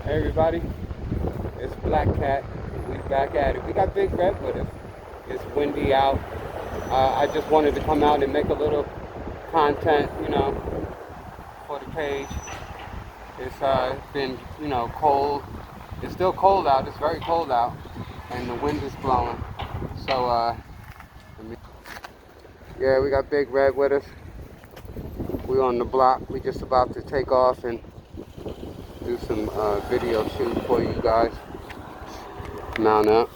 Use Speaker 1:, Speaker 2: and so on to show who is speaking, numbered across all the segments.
Speaker 1: Hey everybody, it's Black Cat. We back at it. We got Big Red with us. It's windy out. I just wanted to come out and make a little content, for the page. It's been, cold. It's still cold out. It's very cold out, and the wind is blowing. So, yeah, we got Big Red with us. We on the block. We just about to take off and do some video shoot for you guys. Mount up.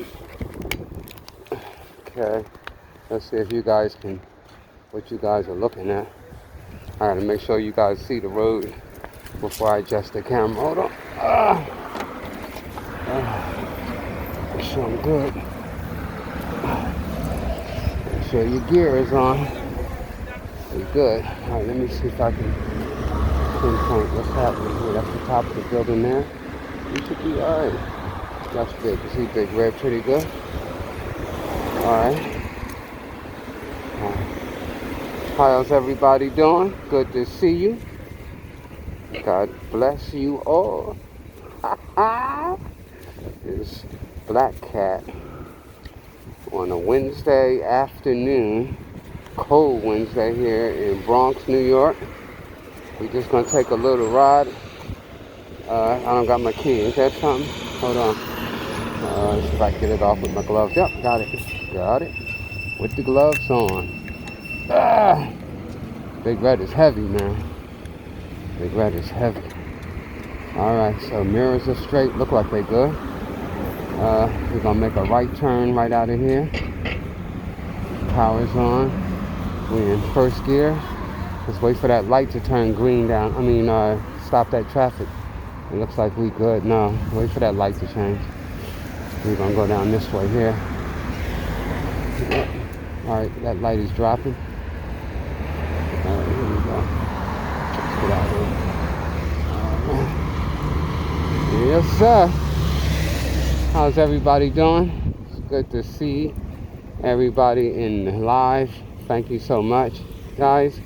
Speaker 1: Okay, let's see if you guys can, what you guys are looking at. I gotta make sure you guys see the road before I adjust the camera. Hold on. Make sure I'm good. Make sure your gear is on. You're good. All right, let me see if I can pinpoint what's happening here. That's the top of the building there. You should be all right. That's big. You see Big Red pretty good. All right. How's everybody doing? Good to see you. God bless you all. It's Black Cat on a Wednesday afternoon, cold Wednesday here in Bronx, New York. We're just gonna take a little ride. I don't got my key. Is that something? Hold on. Let's see if I can get it off with my gloves. Yep, got it. Got it. With the gloves on. Big Red is heavy, man. Big Red is heavy. Alright, so mirrors are straight. Look like they're good. We're gonna make a right turn right out of here. Power's on. We're in first gear. Let's wait for that light to turn green down. Stop that traffic. It looks like we good. No, wait for that light to change. We're gonna go down this way here. Yep. Alright, that light is dropping. Alright, here we go. Let's get out here. Yes, sir. How's everybody doing? It's good to see everybody in live. Thank you so much, guys.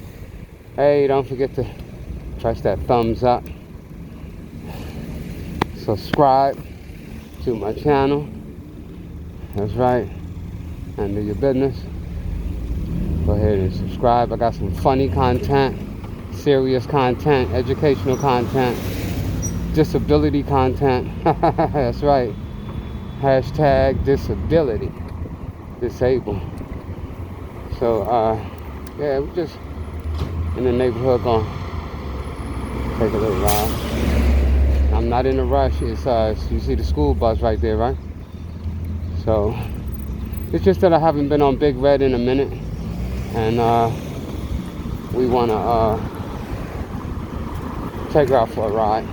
Speaker 1: Hey, don't forget to press that thumbs up. Subscribe to my channel. That's right. Handle your business. Go ahead and subscribe. I got some funny content, serious content, educational content, disability content. That's right. Hashtag disability. Disabled. So, yeah, we're just in the neighborhood gonna take a little ride. I'm not in a rush. It's you see the school bus right there, right? So it's just that I haven't been on Big Red in a minute, and we wanna take her out for a ride.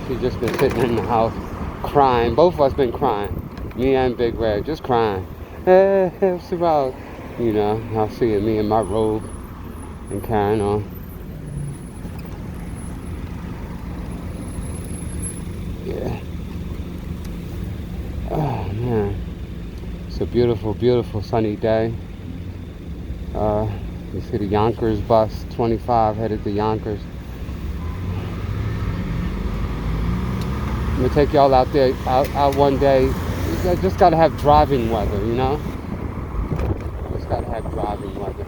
Speaker 1: She's just been sitting in the house crying. Both of us been crying. Me and Big Red just crying. Hey, what's about? I'll see it, me in my robe and carrying on. Yeah. Oh man, it's a beautiful, beautiful sunny day. You see the Yonkers bus 25 headed to Yonkers. I'm gonna take y'all out there, out one day. You just gotta have driving weather, Just gotta have driving weather.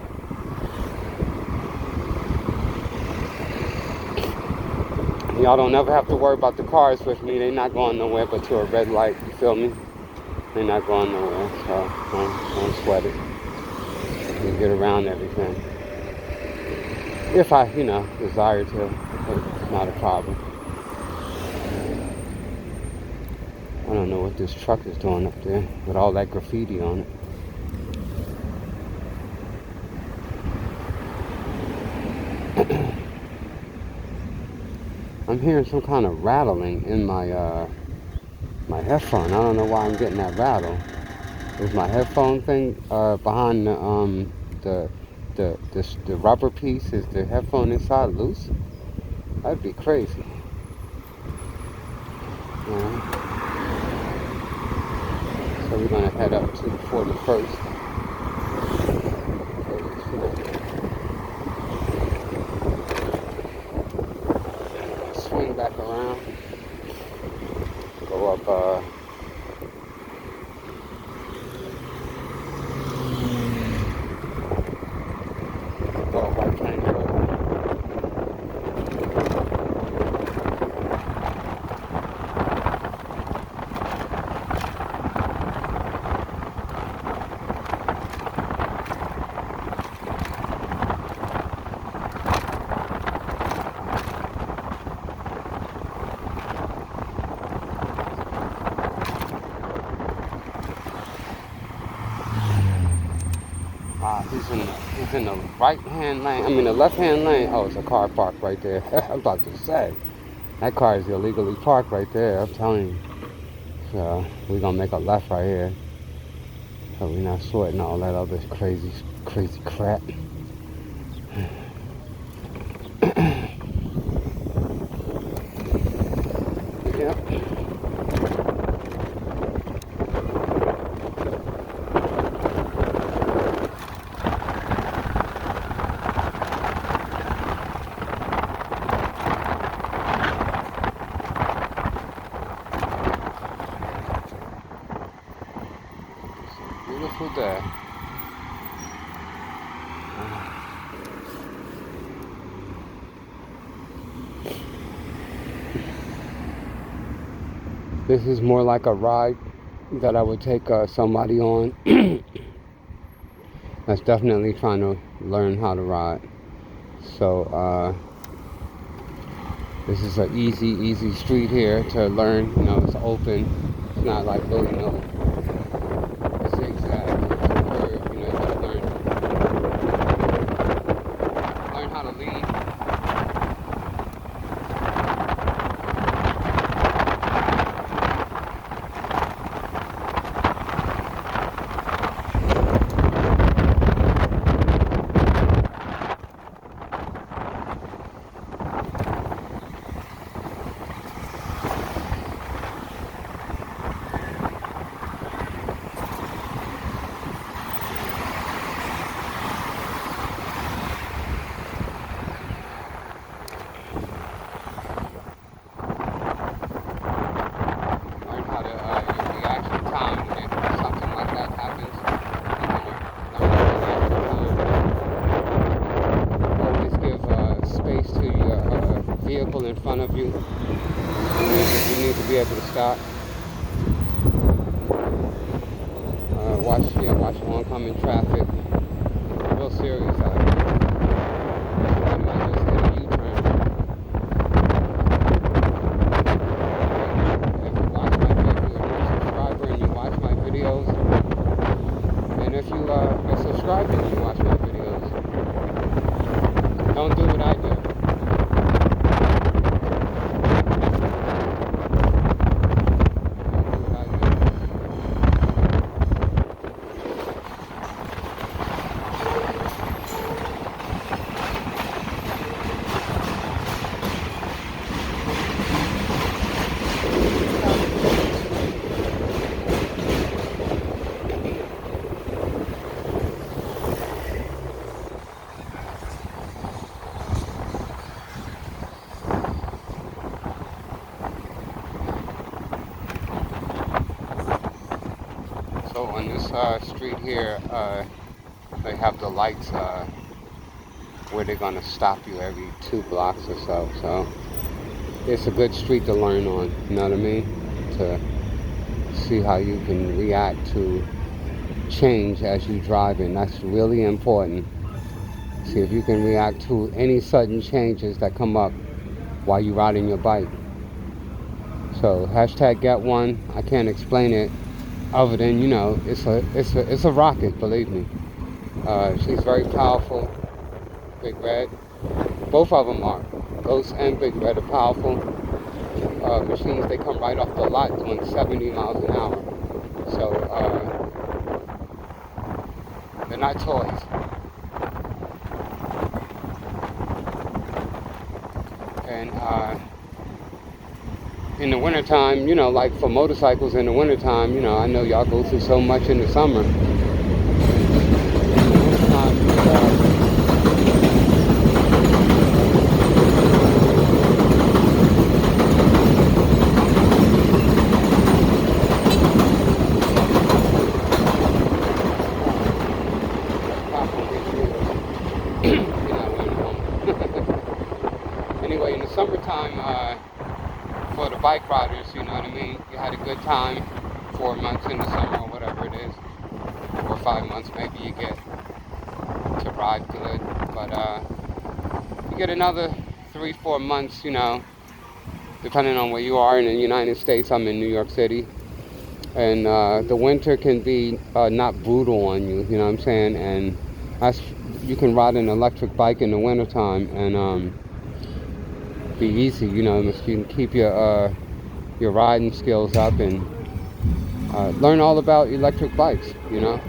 Speaker 1: Y'all don't ever have to worry about the cars with me. They're not going nowhere but to a red light. You feel me? They're not going nowhere. So don't sweat it. You get around everything. If I, desire to, it's not a problem. I don't know what this truck is doing up there with all that graffiti on it. I'm hearing some kind of rattling in my my headphone. I don't know why I'm getting that rattle. Is my headphone thing behind the rubber piece? Is the headphone inside loose? That'd be crazy. So we're gonna head up to 41st. Swing back around. Go up, White Plains Road. He's in the right-hand lane. I mean, the left-hand lane. Oh, it's a car parked right there. I'm about to say. That car is illegally parked right there. I'm telling you. So, we're going to make a left right here. So we're not sorting all that other crazy crap. Yep. Beautiful day. This is more like a ride that I would take somebody on that's definitely trying to learn how to ride. So this is an easy street here to learn. You know, it's open. It's not like really no zigzag. It's a curve. You know, you gotta learn how to lead. Vehicle in front of you. You need to be able to stop. Watch oncoming traffic. Real serious out here. Somebody might just hit a U-turn. If you watch my videos, if you're a subscriber and you watch my videos, and if you are a subscriber and you watch my videos, don't do what I do. So on this street here, they have the lights where they're gonna stop you every 2 blocks or so. So it's a good street to learn on, you know what I mean? To see how you can react to change as you drive in. That's really important. See if you can react to any sudden changes that come up while you're riding your bike. So hashtag get one. I can't explain it other than, you know, it's a rocket, believe me. She's very powerful. Bigred. Both of them are. Ghost and Bigred are powerful machines. They come right off the lot doing 70 miles an hour. So they're not toys. And in the wintertime, you know, like for motorcycles in the wintertime, you know, I know y'all go through so much in the summer. In the wintertime, for the bike riders, you know what I mean? You had a good time, 4 months in the summer or whatever it is, or 5 months maybe you get to ride good, but you get another 3-4 months, you know, depending on where you are in the United States. I'm in New York City, and the winter can be not brutal on you, you know what I'm saying? And you can ride an electric bike in the wintertime and be easy, you know. You can keep your riding skills up and learn all about electric bikes, you know.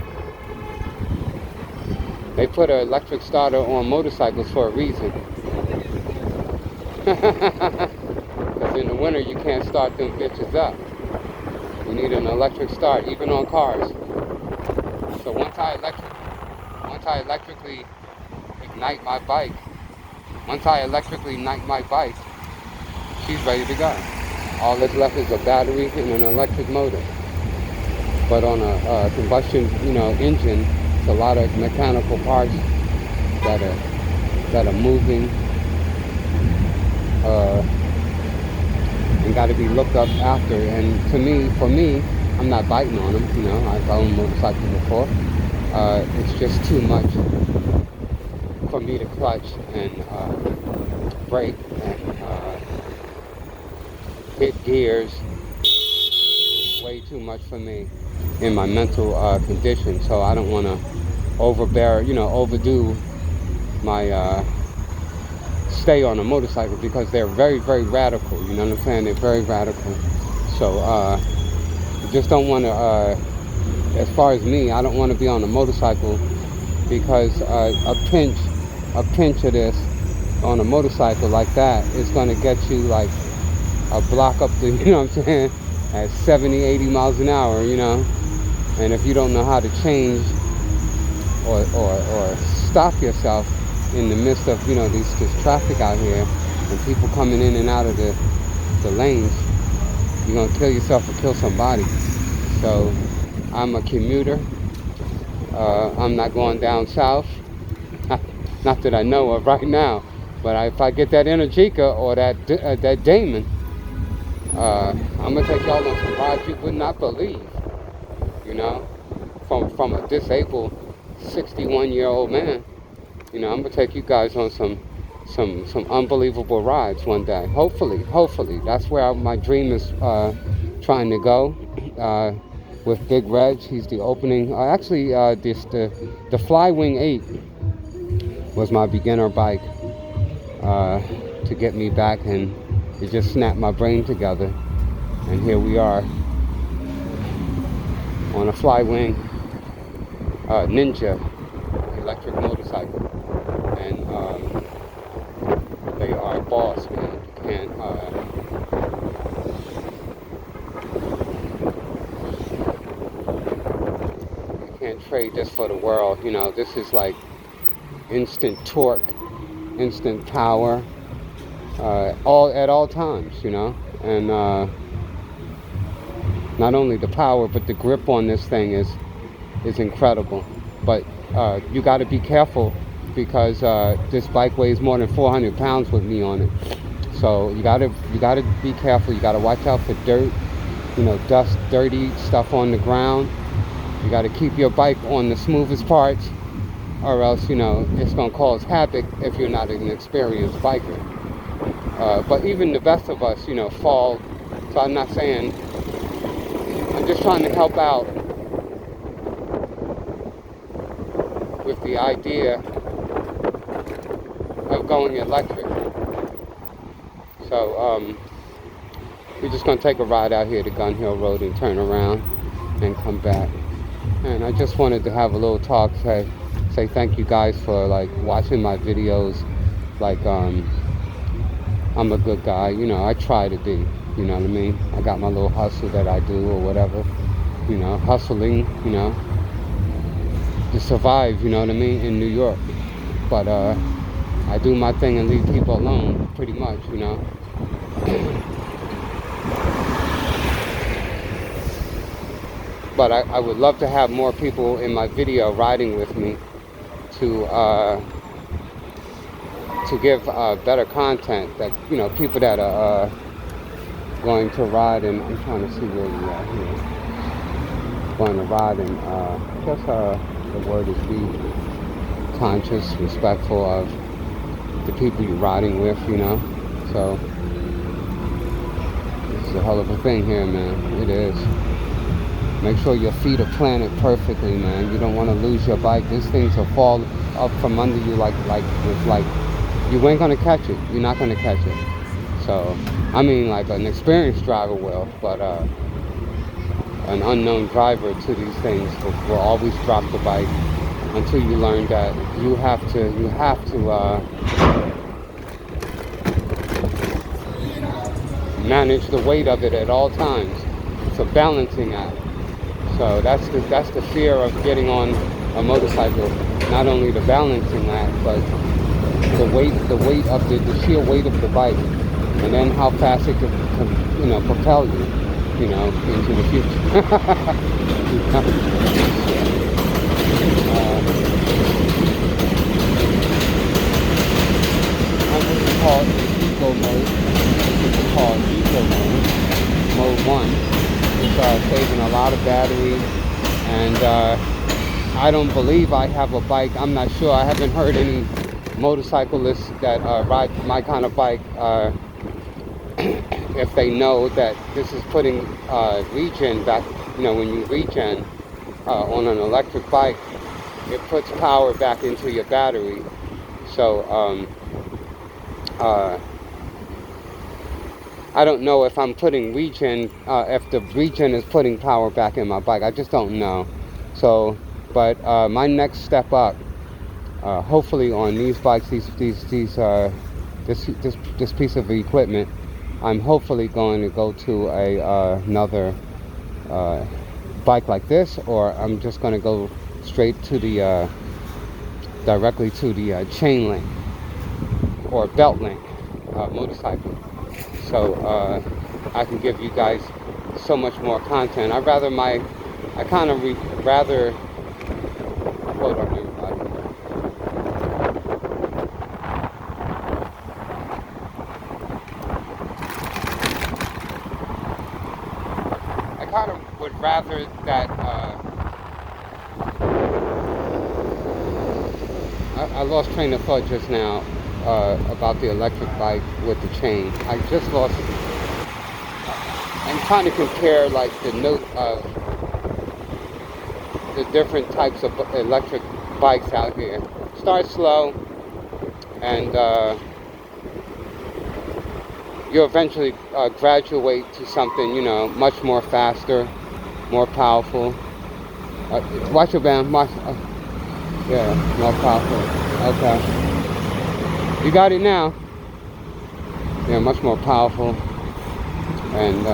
Speaker 1: They put an electric starter on motorcycles for a reason. Because in the winter you can't start them bitches up. You need an electric start, even on cars. So once I electrically ignite my bike, she's ready to go. All that's left is a battery and an electric motor. But on a combustion, you know, engine, it's a lot of mechanical parts that are moving and got to be looked up after. And for me, I'm not biting on them. You know, I've owned motorcycles before. It's just too much for me to clutch and brake and hit gears. Way too much for me in my mental condition. So I don't want to overdo my stay on a motorcycle, because they're very, very radical. You know what I'm saying? They're very radical. So you just don't want to. As far as me, I don't want to be on a motorcycle, because a pinch of this on a motorcycle like that is going to get you like a block up the, you know what I'm saying, at 70, 80 miles an hour, you know. And if you don't know how to change or stop yourself in the midst of, you know, this traffic out here and people coming in and out of the lanes, you're going to kill yourself or kill somebody. So I'm a commuter. I'm not going down south. Not that I know of right now. But if I get that Energica or that Damon, I'm going to take y'all on some rides you would not believe. You know, from a disabled 61-year-old man. You know, I'm going to take you guys on some unbelievable rides one day. Hopefully. That's where my dream is trying to go. With Bigred, he's the opening. The Flywing 8 was my beginner bike to get me back, and it just snapped my brain together. And here we are on a Flywing Ninja electric motorcycle, and they are a boss, man. You can't trade this for the world. You know, this is like instant torque, instant power, at all times. You know, and not only the power, but the grip on this thing is incredible. But you got to be careful, because this bike weighs more than 400 pounds with me on it. So you gotta be careful. You gotta watch out for dirt, you know, dust, dirty stuff on the ground. You gotta keep your bike on the smoothest parts, or else, you know, it's gonna cause havoc if you're not an experienced biker. But even the best of us, you know, fall. So I'm not saying. I'm just trying to help out with the idea of going electric. So we're just going to take a ride out here to Gun Hill Road and turn around and come back. And I just wanted to have a little talk, say thank you guys for like watching my videos. Like I'm a good guy, you know, I try to be, you know what I mean? I got my little hustle that I do or whatever, you know, hustling, you know, to survive, you know what I mean, in New York. But I do my thing and leave people alone, pretty much, you know. But I would love to have more people in my video riding with me to to give better content that, you know, people that are going to ride, and I'm trying to see where we are here. Going to ride, and I guess the word is be conscious, respectful of the people you're riding with, you know. So this is a hell of a thing here, man. It is. Make sure your feet are planted perfectly, man. You don't want to lose your bike. These things will fall up from under you like you ain't gonna catch it. You're not gonna catch it. So I mean, like an experienced driver will, but an unknown driver to these things will always drop the bike until you learn that you have to manage the weight of it at all times. It's a balancing act. So that's the fear of getting on a motorcycle. Not only the balancing act, but the weight of the sheer weight of the bike, and then how fast it can, you know, propel you, you know, into the future. I'm going to call it eco mode. This is called eco mode 1. It's saving a lot of battery, and I don't believe I have a bike. I'm not sure. I haven't heard any motorcyclists that ride my kind of bike if they know that this is putting regen back. You know, when you regen on an electric bike, it puts power back into your battery. So I don't know if I'm putting regen, if the regen is putting power back in my bike. I just don't know. So, but my next step up, hopefully on these bikes, this piece of equipment, I'm hopefully going to go to another bike like this, or I'm just going to go straight to the directly to the chain link or belt link motorcycle. So I can give you guys so much more content. Hold on, everybody. I kind of would rather that I lost train of thought just now about the electric bike with the chain. I just lost. I'm trying to compare like the different types of electric bikes out here. Start slow, and you eventually graduate to something, you know, much more faster, more powerful. Watch your band. Yeah, more powerful. Okay. You got it now. Yeah, much more powerful. And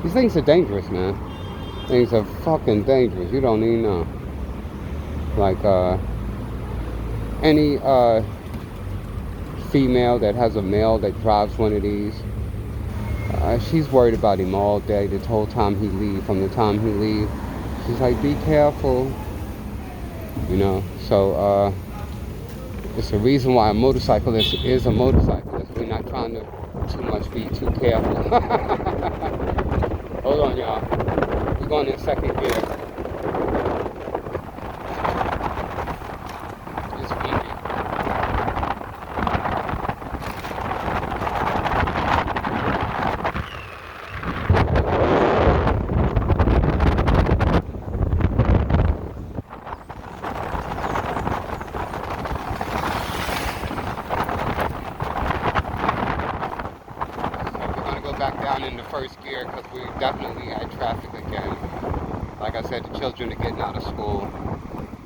Speaker 1: these things are dangerous, man. Things are fucking dangerous. You don't even know. Like any female that has a male that drives one of these, she's worried about him all day, the whole time he leaves. From the time he leaves, she's like, be careful. You know, so it's the reason why a motorcyclist is a motorcyclist. We're not trying to be too careful. Hold on, y'all. We're going in second gear. It's windy. Back down in the first gear because we definitely had traffic again. Like I said, the children are getting out of school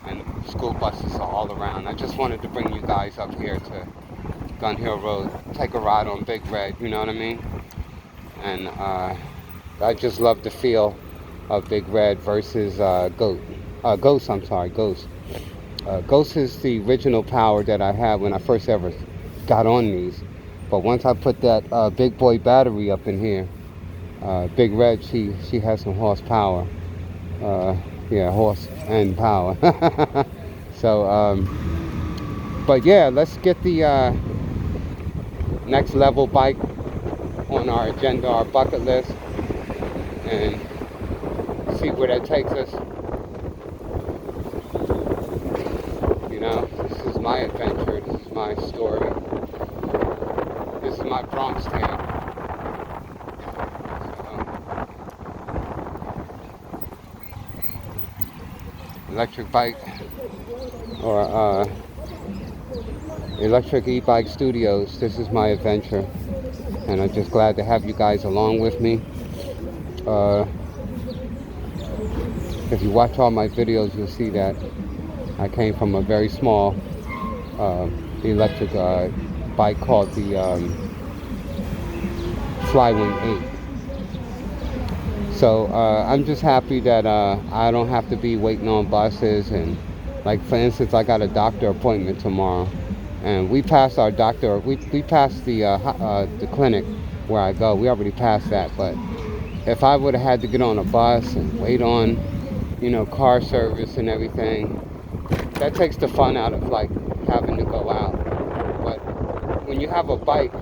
Speaker 1: and the school buses are all around. I just wanted to bring you guys up here to Gun Hill Road, take a ride on Bigred, you know what I mean? And I just love the feel of Bigred versus Ghost. I'm sorry, Ghost. Ghost is the original power that I had when I first ever got on these. But once I put that big boy battery up in here, Bigred, she has some horsepower. Yeah, horse and power. So But yeah, let's get the next level bike on our agenda, our bucket list, and see where that takes us. You know, this is my adventure, this is my story, this is my Bronx tale. Electric bike, or Electric e-bike studios. This is my adventure, and I'm just glad to have you guys along with me. If you watch all my videos, you'll see that I came from a very small electric bike called the Flywing 8. So I'm just happy that I don't have to be waiting on buses. And like, for instance, I got a doctor appointment tomorrow, and we passed our doctor. We passed the clinic where I go. We already passed that. But if I would have had to get on a bus and wait on, you know, car service and everything, that takes the fun out of like having to go out. But when you have a bike,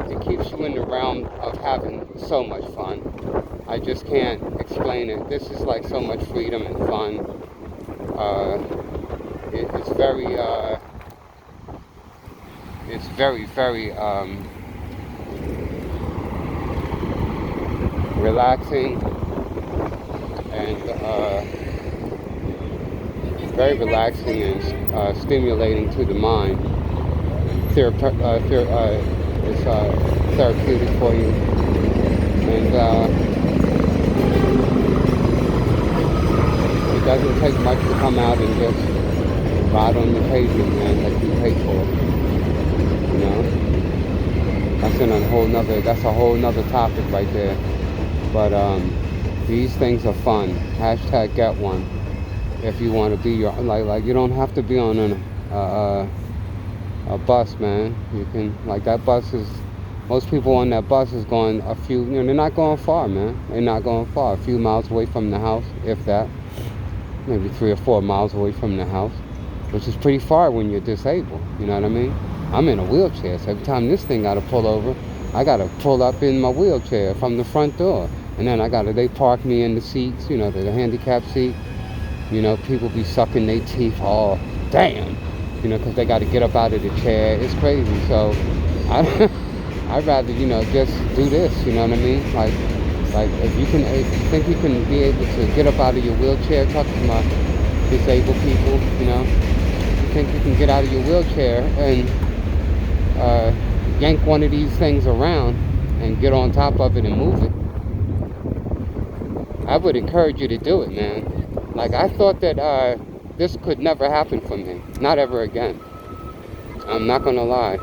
Speaker 1: it keeps you in the realm of having so much fun. I just can't explain it. This is like so much freedom and fun. It's very relaxing, and very relaxing and stimulating to the mind. It's therapeutic for you, and it doesn't take much to come out and just ride on the pavement, man, that you pay for. You know, that's a whole nother topic right there. But these things are fun. Hashtag get one. If you want to be your, like you don't have to be on a bus, man. You can, like, that bus is, most people on that bus is going a few, you know, they're not going far, man. They're not going far. A few miles away from the house, if that. Maybe 3 or 4 miles away from the house, which is pretty far when you're disabled. You know what I mean? I'm in a wheelchair, so every time this thing got to pull over, I got to pull up in my wheelchair from the front door. And then they park me in the seats, you know, the handicap seat. You know, people be sucking their teeth, oh, damn, you know, because they got to get up out of the chair. It's crazy. So I'd rather, you know, just do this, you know what I mean? Like if you think you can be able to get up out of your wheelchair, talk to my disabled people, you know, you think you can get out of your wheelchair and yank one of these things around and get on top of it and move it, I would encourage you to do it, man. Like, I thought that this could never happen for me. Not ever again. I'm not gonna lie.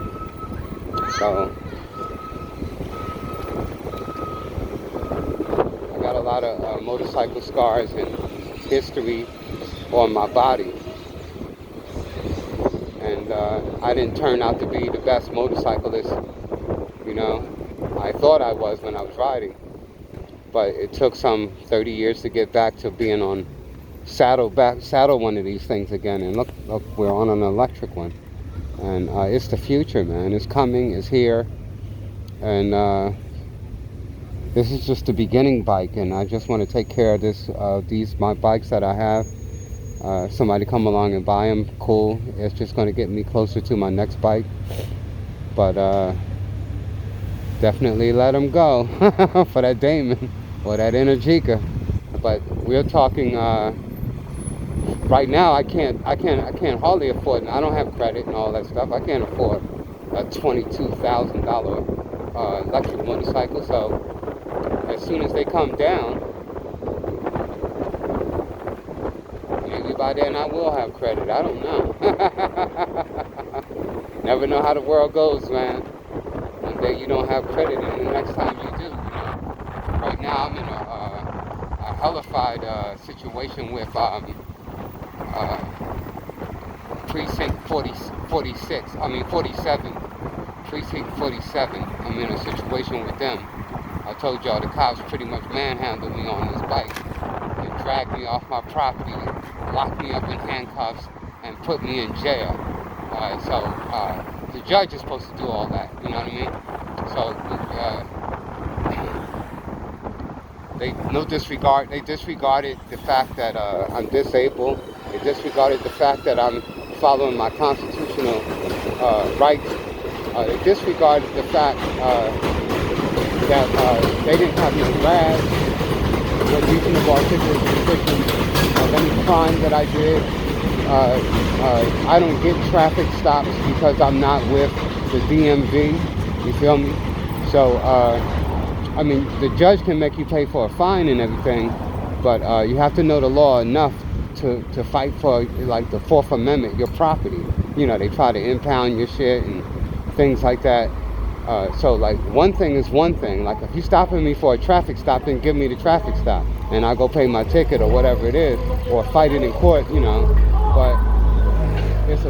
Speaker 1: So, I got a lot of motorcycle scars and history on my body. And I didn't turn out to be the best motorcyclist, you know. I thought I was when I was riding. But it took some 30 years to get back to being on saddle one of these things again. And look, we're on an electric one. And it's the future, man. It's coming, it's here. And this is just the beginning bike, and I just want to take care of my bikes that I have. Somebody come along and buy them, cool. It's just going to get me closer to my next bike. But definitely let them go for that Damon or that Energica. But we're talking right now. I can't hardly afford, and I don't have credit and all that stuff. I can't afford a $22,000 electric motorcycle. So as soon as they come down, maybe by then I will have credit. I don't know. Never know how the world goes, man. One day you don't have credit, and the next time you do, you know. Right now I'm in a hellified situation with precinct 47, precinct 47. I'm in a situation with them. I told y'all the cops pretty much manhandled me on this bike and dragged me off my property, locked me up in handcuffs, and put me in jail. The judge is supposed to do all that, you know what I mean? So they disregarded the fact that I'm disabled. They disregarded the fact that I'm following my constitutional rights. They disregarded the fact that they didn't have no rags with reasonable articulate description of any crime that I did. I don't get traffic stops because I'm not with the DMV. You feel me? So, I mean, the judge can make you pay for a fine and everything, but you have to know the law enough to fight for, like, the Fourth Amendment, your property. You know, they try to impound your shit and things like that. So, like, one thing is one thing. Like, if you stopping me for a traffic stop, then give me the traffic stop, and I'll go pay my ticket or whatever it is, or fight it in court, you know. But it's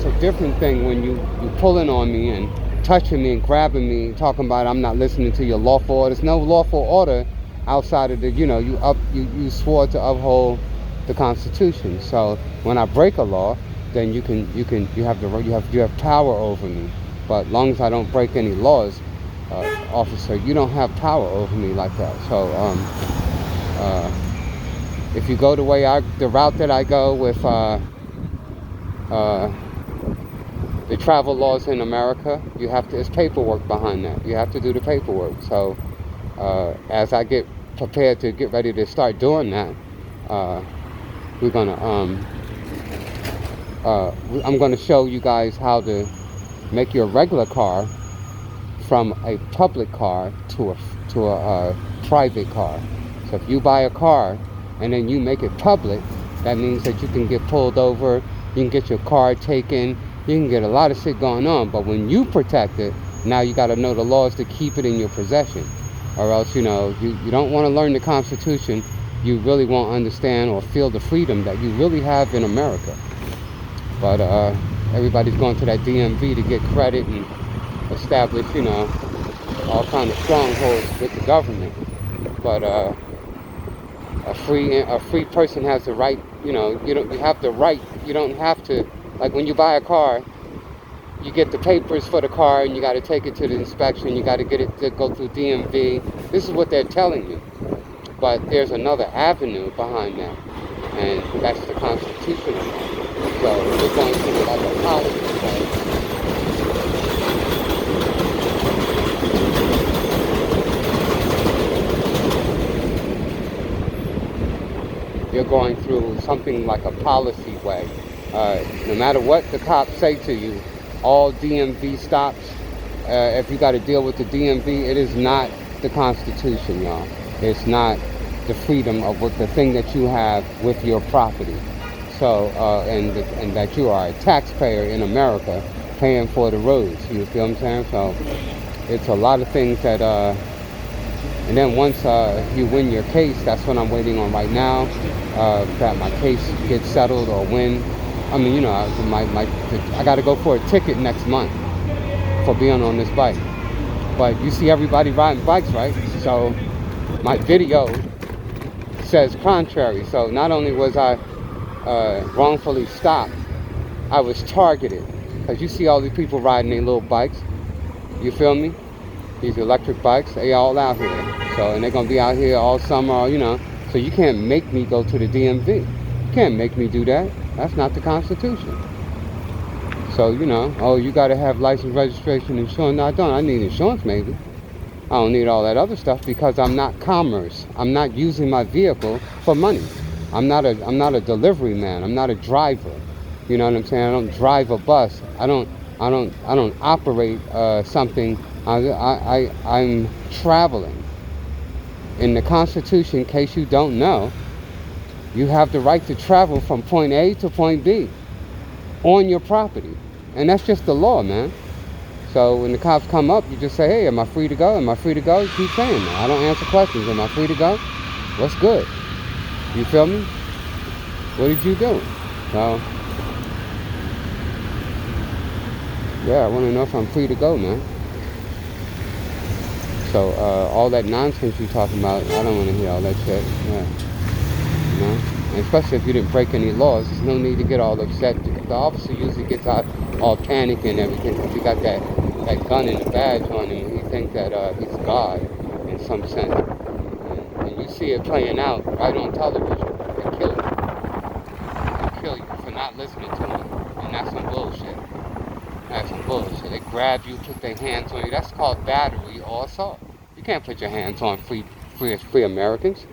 Speaker 1: a different thing when you pulling on me and touching me and grabbing me, talking about I'm not listening to your lawful order. There's no lawful order outside of the, you know, you swore to uphold the Constitution. So when I break a law, then you have power over me. But as long as I don't break any laws, officer, you don't have power over me like that. So if you go the route that I go with the travel laws in America, it's paperwork behind that. You have to do the paperwork. So as I get prepared to get ready to start doing that, I'm gonna show you guys how to make your regular car from a public car to a private car. So if you buy a car and then you make it public, that means that you can get pulled over, you can get your car taken, you can get a lot of shit going on. But when you protect it, now you got to know the laws to keep it in your possession, or else, you know, you don't want to learn the Constitution. You really won't understand or feel the freedom that you really have in America. But everybody's going to that DMV to get credit and establish, you know, all kind of strongholds with the government. But a free person has the right, you know, you have the right. You don't have to, like, when you buy a car, you get the papers for the car and you got to take it to the inspection. You got to get it to go through DMV. This is what they're telling you. But there's another avenue behind that, and that's the constitutional law. So we're going through like a policy. You're going through something like a policy way. No matter what the cops say to you, all DMV stops, if you got to deal with the DMV, it is not the Constitution, y'all. It's not the freedom of the thing that you have with your property. So, and that you are a taxpayer in America paying for the roads. You feel what I'm saying? So, it's a lot of things that, and then once you win your case, that's what I'm waiting on right now, that my case gets settled or win. I mean, you know, I got to go for a ticket next month for being on this bike. But you see everybody riding bikes, right? So my video says contrary. So not only was I wrongfully stopped, I was targeted. Because you see all these people riding their little bikes. You feel me? These electric bikes, they all out here. So, and they're going to be out here all summer, you know. So you can't make me go to the DMV. You can't make me do that. That's not the Constitution. So, you know, oh, you got to have license, registration, insurance. No, I don't. I need insurance, maybe. I don't need all that other stuff because I'm not commerce. I'm not using my vehicle for money. I'm not a delivery man. I'm not a driver. You know what I'm saying? I don't drive a bus. I don't operate something. I'm traveling. In the Constitution, in case you don't know, you have the right to travel from point A to point B on your property. And that's just the law, man. So when the cops come up, you just say, hey, am I free to go? Am I free to go? You keep saying that. I don't answer questions. Am I free to go? What's good? You feel me? What did you do? So, yeah, I want to know if I'm free to go, man. So all that nonsense you're talking about, I don't want to hear all that shit. Yeah. You know? And especially if you didn't break any laws, there's no need to get all upset. The officer usually gets out all panicking and everything because he got that gun and the badge on him, and he thinks that he's God in some sense. And you see it playing out right on television. They kill you. They kill you for not listening to them. And that's some bullshit. That's some bullshit. They grab you, put their hands on you. That's called battery or assault. You can't put your hands on free Americans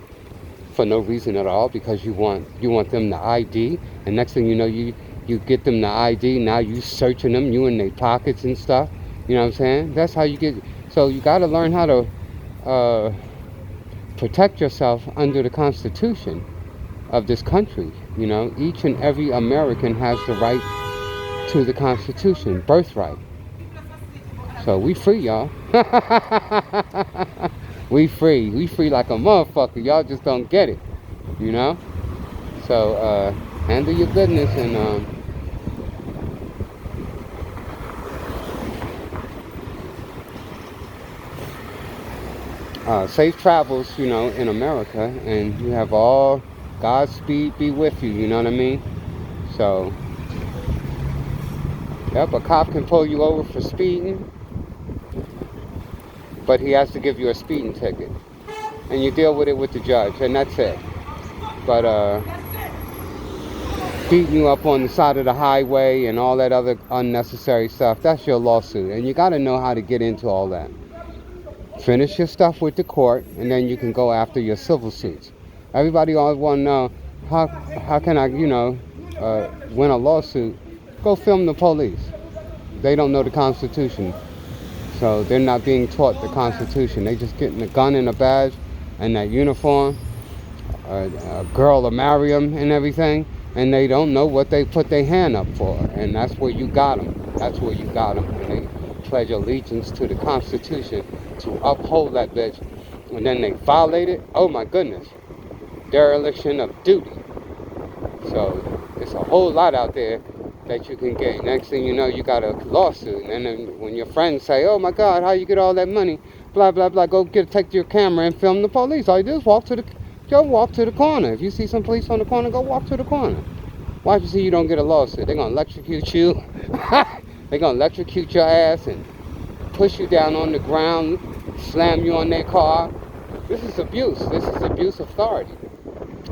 Speaker 1: for no reason at all because you want them to ID, and next thing you know, you get them the ID. Now you searching them, you in their pockets and stuff. You know what I'm saying? That's how you get. So you got to learn how to protect yourself under the Constitution of this country. You know, each and every American has the right to the Constitution, birthright. So we free, y'all. We free like a motherfucker. Y'all just don't get it, you know. So handle your business and safe travels, you know, in America, and you have all Godspeed be with you. You know what I mean? So, yep, a cop can pull you over for speeding, but he has to give you a speeding ticket, and you deal with it with the judge, and that's it. But beating you up on the side of the highway and all that other unnecessary stuff, that's your lawsuit, and you got to know how to get into all that. Finish your stuff with the court, and then you can go after your civil suits. Everybody always want to know, how can I, you know, win a lawsuit? Go film the police. They don't know the Constitution. So they're not being taught the Constitution. They just getting a gun and a badge and that uniform. A girl to marry them and everything. And they don't know what they put their hand up for. And that's where you got them. That's where you got them. And they pledge allegiance to the Constitution to uphold that bitch. And then they violate it. Oh my goodness. Dereliction of duty. So it's a whole lot out there that you can get. Next thing you know, you got a lawsuit. And then when your friends say, oh my God, how you get all that money? Blah, blah, blah. Go take your camera and film the police. All you do is walk to the corner. If you see some police on the corner, go walk to the corner. Watch and see you don't get a lawsuit. They're going to electrocute you. They're going to electrocute your ass and push you down on the ground, slam you on their car. This is abuse. This is abuse of authority.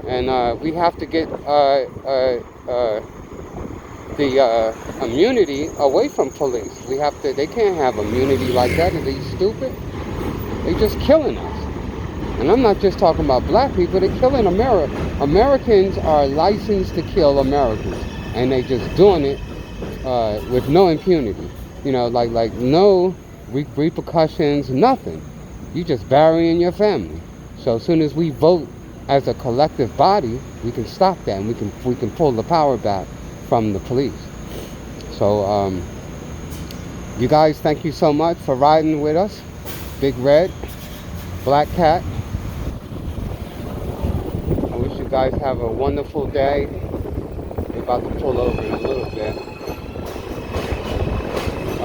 Speaker 1: And we have to get the immunity away from police. We have to. They can't have immunity like that. Are they stupid? They're just killing us. And I'm not just talking about black people. They're killing America. Americans are licensed to kill Americans, and they just doing it with no impunity. You know, like no repercussions, nothing. You just burying your family. So as soon as we vote as a collective body, we can stop that, and we can pull the power back from the police. So you guys, thank you so much for riding with us. Big Red, Black Cat. I wish you guys have a wonderful day. We're about to pull over in a little bit.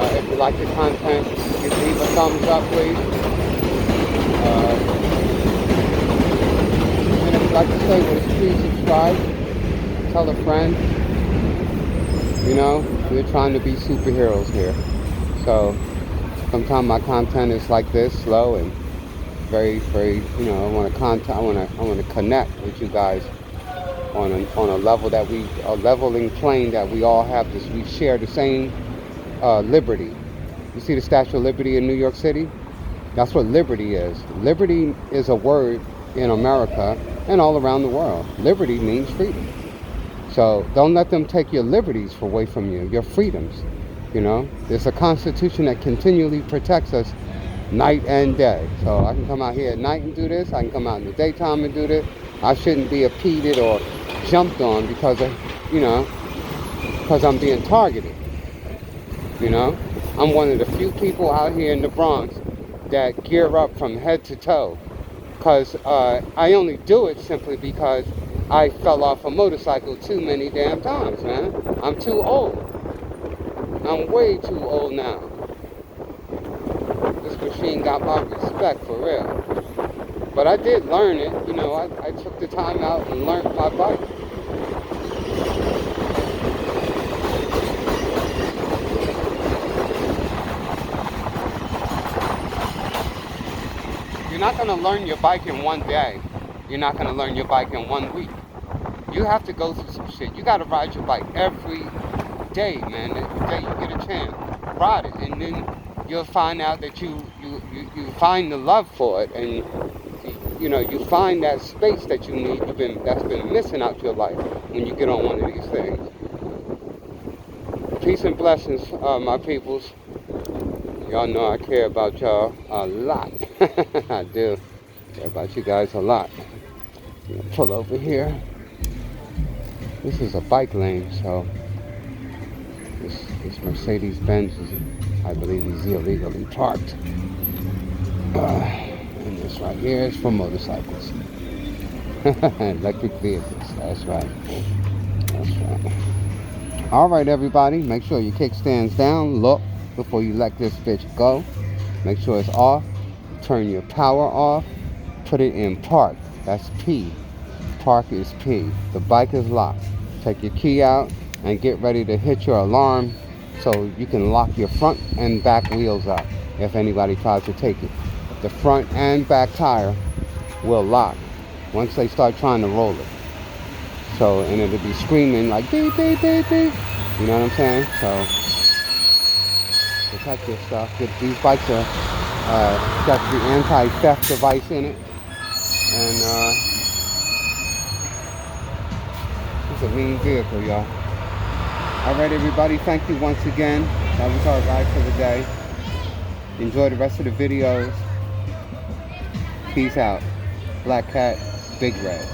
Speaker 1: If you like the content, you can leave a thumbs up, please. And if you'd like to stay with us, please subscribe. Tell a friend. You know, we're trying to be superheroes here. So sometimes my content is like this, slow and very, very, you know, I want to connect with you guys on a level that a leveling plane that we all have this. We share the same liberty. You see the Statue of Liberty in New York City? That's what liberty is. Liberty is a word in America and all around the world. Liberty means freedom. So don't let them take your liberties away from you, your freedoms. You know, there's a Constitution that continually protects us night and day. So I can come out here at night and do this. I can come out in the daytime and do this. I shouldn't be impeded or jumped on because I'm being targeted. You know, I'm one of the few people out here in the Bronx that gear up from head to toe. Because I only do it simply because I fell off a motorcycle too many damn times, man. I'm too old. I'm way too old now. This machine got my respect for real. But I did learn it. You know, I took the time out and learned my bike. You're not going to learn your bike in one day. You're not going to learn your bike in 1 week. You have to go through some shit. You got to ride your bike every day, man. Every day you get a chance, ride it, and then you'll find out that you find the love for it, and you find that space that you need. That's been missing out your life when you get on one of these things. Peace and blessings, my peoples. Y'all know I care about y'all a lot. I do care about you guys a lot. I'm gonna pull over here. This is a bike lane, so this Mercedes-Benz is, I believe, is illegally parked. And this right here is for motorcycles. Electric vehicles, that's right. That's right. All right, everybody, make sure your kickstand's down. Look before you let this bitch go. Make sure it's off. Turn your power off. Put it in park. That's P. Park is P. The bike is locked. Take your key out and get ready to hit your alarm so you can lock your front and back wheels up if anybody tries to take it. The front and back tire will lock once they start trying to roll it. So, and it'll be screaming like beep, beep, beep, beep. You know what I'm saying? So, protect your stuff. These bikes are got the anti-theft device in it. And it's a mean vehicle, y'all. Alright, everybody, thank you once again. That was our ride for the day. Enjoy the rest of the videos. Peace out. Black Cat, Bigred.